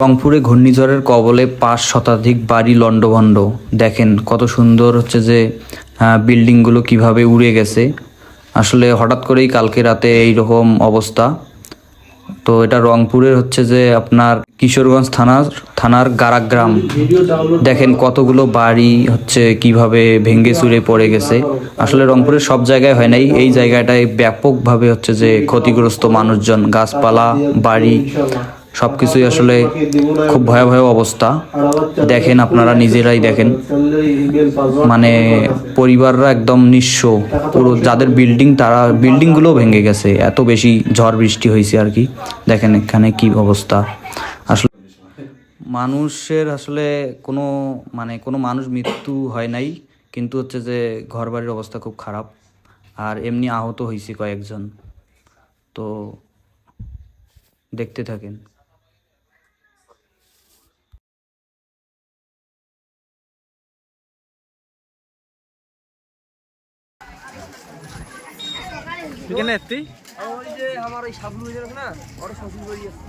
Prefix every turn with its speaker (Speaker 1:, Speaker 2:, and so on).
Speaker 1: রংপুরে ঘূর্ণিঝড়ের কবলে ৫ শতাধিক বাড়ি লণ্ডভণ্ড। দেখেন কত সুন্দর হচ্ছে যে বিল্ডিংগুলো কিভাবে উড়ে গেছে। আসলে হঠাৎ করেই কালকে রাতে এইরকম অবস্থা। তো এটা রংপুরের হচ্ছে যে আপনার কিশোরগঞ্জ থানার গারাগ্রাম। দেখেন কতগুলো বাড়ি হচ্ছে কিভাবে ভেঙে চুরে পড়ে গেছে। আসলে রংপুরের সব জায়গায় হয় নাই, এই জায়গাটায় ব্যাপকভাবে হচ্ছে যে ক্ষতিগ্রস্ত মানুষজন, গাছপালা, বাড়ি সবকিছুই আসলে খুব ভয়াবহ অবস্থা। দেখেন আপনারা নিজেরাই দেখেন, মানে পরিবাররা একদম নিঃস্ব, পুরো যাদের বিল্ডিং তারা বিল্ডিংগুলো ভেঙে গেছে, এত বেশি ঝড় বৃষ্টি হয়েছে আর কি। দেখেন এখানে কি অবস্থা। আসলে মানুষের আসলে কোনো মানুষ মৃত্যু হয় নাই, কিন্তু হচ্ছে যে ঘরবাড়ির অবস্থা খুব খারাপ, আর এমনি আহত হয়েছে কয়েকজন। তো দেখতে থাকেন।
Speaker 2: এখানে এত্তি
Speaker 3: আমার ওই সাবলু আছে না, ওর শ্বশুর বাড়ি আছে।